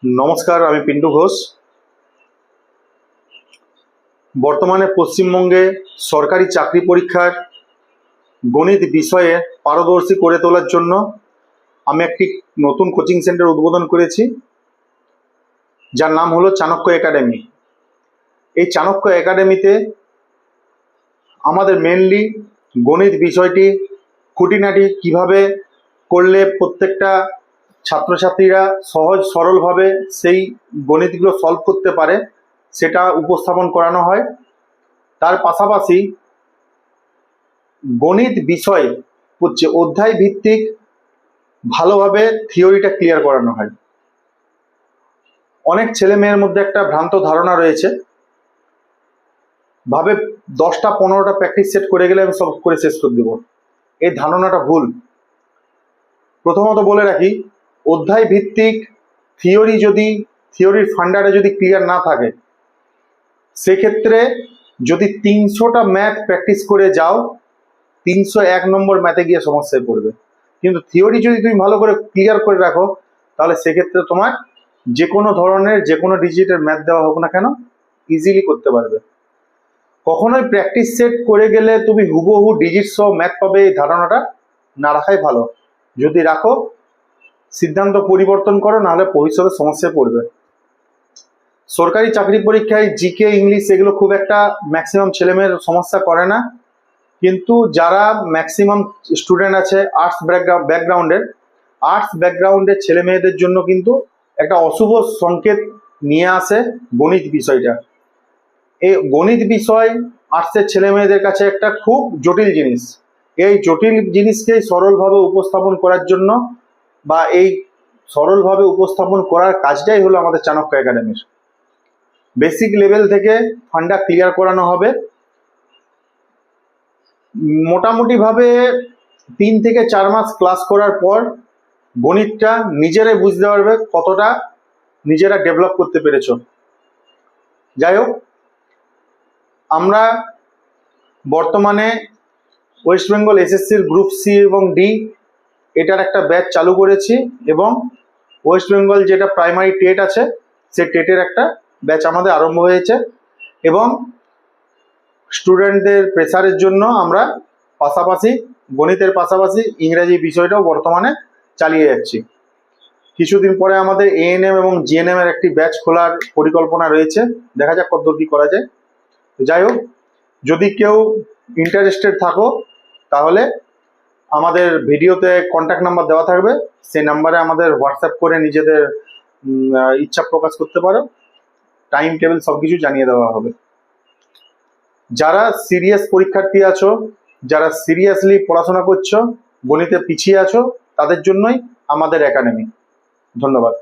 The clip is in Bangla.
নমস্কার, আমি পিন্টু ঘোষ। বর্তমানে পশ্চিমবঙ্গে সরকারি চাকরি পরীক্ষার গণিত বিষয়ে পারদর্শী করে তোলার জন্য আমি একটি নতুন কোচিং সেন্টার উদ্বোধন করেছি, যার নাম হলো চাণক্য একাডেমি। এই চাণক্য একাডেমিতে আমাদের মেনলি গণিত বিষয়টি খুঁটিনাটি কিভাবে করলে প্রত্যেকটা ছাত্রছাত্রীরা সহজ সরলভাবে সেই গণিতগুলো সলভ করতে পারে সেটা উপস্থাপন করানো হয়। তার পাশাপাশি গণিত বিষয় হচ্ছে অধ্যায় ভিত্তিক ভালোভাবে থিওরিটা ক্লিয়ার করানো হয়। অনেক ছেলে মেয়ের মধ্যে একটা ভ্রান্ত ধারণা রয়েছে, ভাবে 10টা 15টা প্র্যাকটিস সেট করে গেলে আমি সব করে শেষ করে দেবো। এই ধারণাটা ভুল। প্রথমত বলে রাখি, অধ্যায় ভিত্তিক থিওরির ফান্ডাটা যদি ক্লিয়ার না থাকে, সেক্ষেত্রে যদি 300টা ম্যাথ প্র্যাকটিস করে যাও, 301 নম্বর ম্যাথে গিয়ে সমস্যায় পড়বে। কিন্তু থিওরি যদি তুমি ভালো করে ক্লিয়ার করে রাখো, তাহলে সেক্ষেত্রে তোমার যে কোনো ধরনের যে কোনো ডিজিটের ম্যাথ দেওয়া হোক না কেন ইজিলি করতে পারবে। কখনোই প্র্যাকটিস সেট করে গেলে তুমি হুবহু ডিজিট সহ ম্যাথ পাবে, এই ধারণাটা না রাখাই ভালো। যদি রাখো, সিদ্ধান্ত পরিবর্তন করো, নাহলে ভবিষ্যতে সমস্যায় পড়বে। সরকারি চাকরি পরীক্ষায় জিকে, ইংলিশ এগুলো খুব একটা ম্যাক্সিমাম ছেলেমেয়ের সমস্যা করে না, কিন্তু যারা ম্যাক্সিমাম স্টুডেন্ট আছে আর্টস ব্যাকগ্রাউন্ডের ছেলে মেয়েদের জন্য কিন্তু একটা অশুভ সংকেত নিয়ে আসে গণিত বিষয়টা। এই গণিত বিষয় আর্টসের ছেলে মেয়েদের কাছে একটা খুব জটিল জিনিস। এই জটিল জিনিসকে সরলভাবে উপস্থাপন করার জন্য বা এই সরলভাবে উপস্থাপন করার কাজটাই হলো আমাদের চাণক্য একাডেমির। বেসিক লেভেল থেকে ফান্ডা ক্লিয়ার করানো হবে। মোটামুটি ভাবে 3 থেকে 4 মাস ক্লাস করার পর গণিতটা নিজেরাই বুঝতে পারবে কতটা নিজেরা ডেভেলপ করতে পেরেছ। যাই হোক, আমরা বর্তমানে ওয়েস্ট বেঙ্গল এসএসসির গ্রুপ সি এবং ডি এটার একটা ব্যাচ চালু করেছি, এবং ওয়েস্ট বেঙ্গল যেটা প্রাইমারি টেট আছে সেই টেটের একটা ব্যাচ আমাদের আরম্ভ হয়েছে। এবং স্টুডেন্টদের প্রেসারের জন্য আমরা পাশাপাশি গণিতের পাশাপাশি ইংরেজি বিষয়টাও বর্তমানে চালিয়ে যাচ্ছি। কিছুদিন পরে আমাদের এএনএম এবং জিএনএম এর একটি ব্যাচ খোলার পরিকল্পনা রয়েছে, দেখা যাক কতদূর কি করা যায়। যাই হোক, যদি কেউ ইন্টারেস্টেড থাকো তাহলে আমাদের ভিডিওতে কন্ট্যাক্ট নাম্বার দেওয়া থাকবে, সেই নাম্বারে আমাদের হোয়াটসঅ্যাপ করে নিজেদের ইচ্ছা প্রকাশ করতে পারো। টাইম টেবিল সবকিছু জানিয়ে দেওয়া হবে। যারা সিরিয়াস পরীক্ষার্থী আছো, যারা সিরিয়াসলি পড়াশোনা করছো, গণিতে পিছিয়ে আছো, তাদের জন্যই আমাদের একাডেমি। ধন্যবাদ।